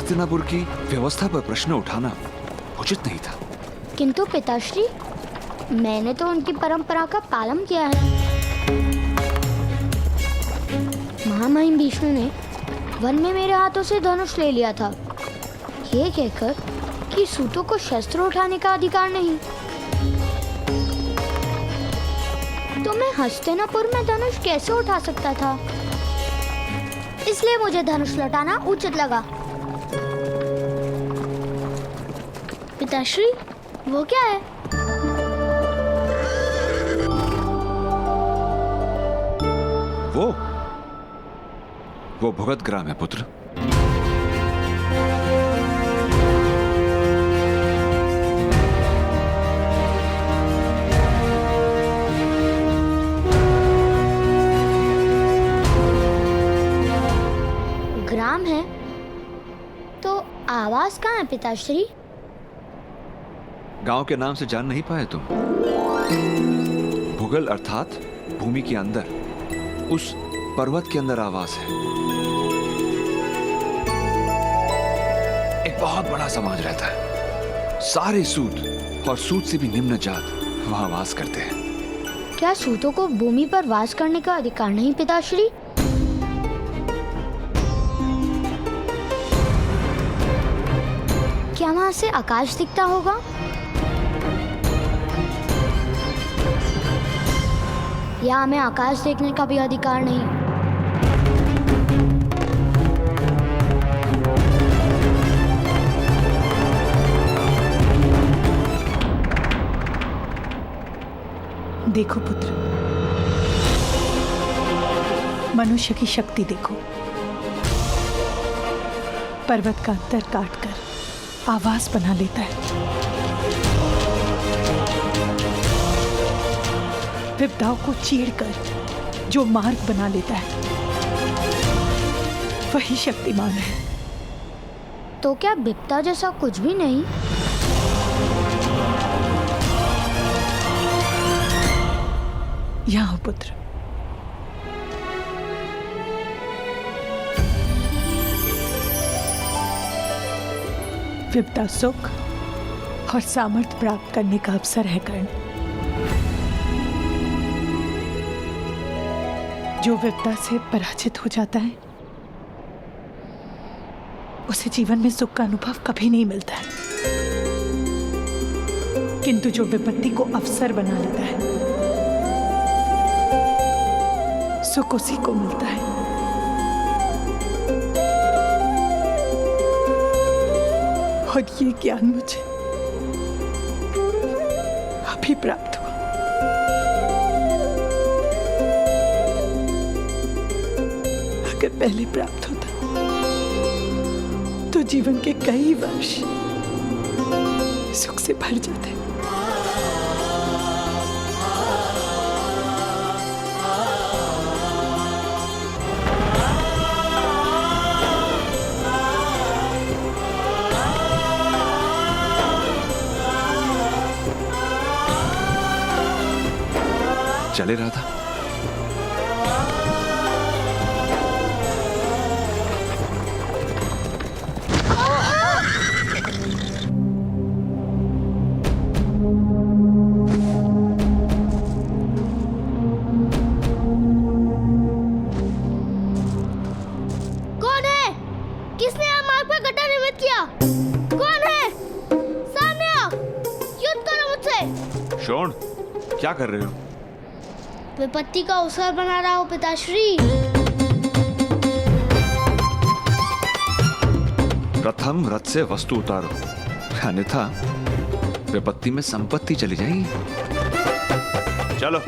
हस्तिनापुर की व्यवस्था पर प्रश्न उठाना उचित नहीं था। किंतु पिताश्री, मैंने तो उनकी परंपरा का पालन किया है। महामहिम विष्णु ने वन में मेरे हाथों से धनुष ले लिया था, ये कहकर कि सूतों को शस्त्र उठाने का अधिकार नहीं। तो मैं हस्तिनापुर में धनुष कैसे उठा सकता था? इसलिए मुझे धनुष लौटाना उचित लगा। पिताश्री, वो क्या है? वो भगत ग्राम है पुत्र। ग्राम है तो आवास कहाँ है पिताश्री? गांव के नाम से जान नहीं पाए तुम? भूगल अर्थात भूमि के अंदर, उस पर्वत के अंदर आवास है। एक बहुत बड़ा समाज रहता है, सारे सूत और सूत से भी निम्न जात वहां वास करते हैं। क्या सूतों को भूमि पर वास करने का अधिकार नहीं पिताश्री? क्या वहां से आकाश दिखता होगा? या हमें आकाश देखने का भी अधिकार नहीं? देखो पुत्र, मनुष्य की शक्ति देखो। पर्वत का अंतर काटकर आवास बना लेता है। विपदाओं को चीरकर जो मार्ग बना लेता है, वही शक्तिमान है। तो क्या विपदा जैसा कुछ भी नहीं? यहाँ पुत्र, विपदा सुख और सामर्थ्य प्राप्त करने का अवसर है कर्ण। जो विपदा से पराजित हो जाता है, उसे जीवन में सुख का अनुभव कभी नहीं मिलता है। किंतु जो विपत्ति को अवसर बना लेता है, सुख उसी को मिलता है। और ये ज्ञान मुझे अभी प्राप्त हुआ। अगर पहले प्राप्त होता तो जीवन के कई वर्ष सुख से भर जाते। चले रहा था। कौन है? किसने यहाँ मार्ग पर गड्ढा निर्मित किया? कौन है? सामने आओ, युद्ध करो मुझसे। शोण, क्या कर रहे हो? विपत्ति का अवसर बना रहा हूँ पिताश्री। प्रथम रथ से वस्तु उतारो, अन्यथा विपत्ति में संपत्ति चली जाएगी। चलो।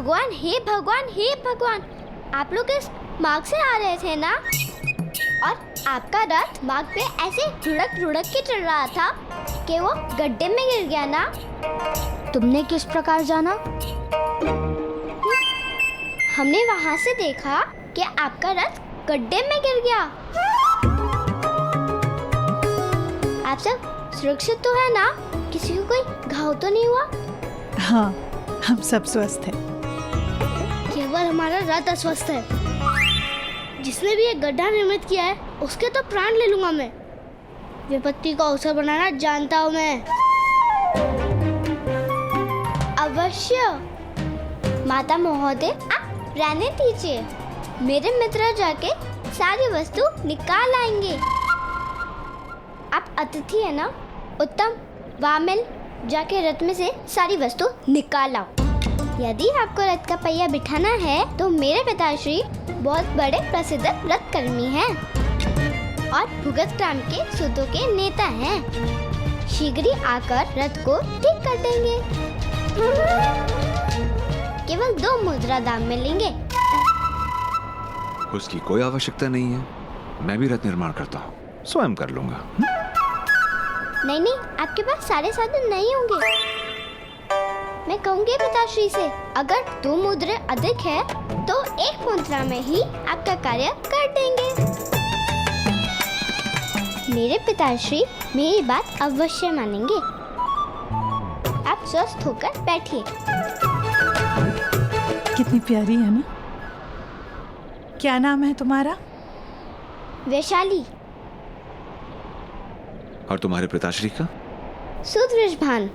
भगवान, हे भगवान, हे भगवान, आप लोग इस मार्ग से आ रहे थे ना? और आपका रथ मार्ग पे ऐसे रुड़क रुड़क के चल रहा था कि वो गड्ढे में गिर गया ना? तुमने किस प्रकार जाना? हमने वहाँ से देखा कि आपका रथ गड्ढे में गिर गया। आप सब सुरक्षित तो है ना? किसी को कोई घाव तो नहीं हुआ? हाँ, हम सब स्वस्थ हैं। केवल हमारा रथ अस्वस्थ है। जिसने भी ये गड्ढा निर्मित किया है उसके तो प्राण ले लूंगा मैं। विपत्ति को अवसर बनाना जानता हूँ मैं। अवश्य। माता महोदय, आप रहने दीजिए। मेरे मित्र जाके सारी वस्तु निकाल आएंगे। आप अतिथि है ना? उत्तम, वामिल, जाके रथ में से सारी वस्तु निकाल आओ। यदि आपको रथ का पहिया बिठाना है तो मेरे पिताश्री बहुत बड़े प्रसिद्ध रथ कर्मी हैं और भुगत ग्राम के सूतों के नेता हैं। शीघ्र ही आकर रथ को ठीक कर देंगे। केवल 2 मुद्रा दाम में लेंगे। उसकी कोई आवश्यकता नहीं है। मैं भी रथ निर्माण करता हूँ, स्वयं कर लूंगा। नहीं, आपके पास सारे साधन नहीं होंगे। मैं कहूँगी पिताश्री से, अगर 2 मुद्रे अधिक है तो 1 मुद्रा में ही आपका कार्य कर देंगे। मेरे पिताश्री मेरी बात अवश्य मानेंगे। आप स्वस्थ होकर बैठिए। कितनी प्यारी है ना? क्या नाम है तुम्हारा? वैशाली। और तुम्हारे पिताश्री का? सुदृढ़ भान।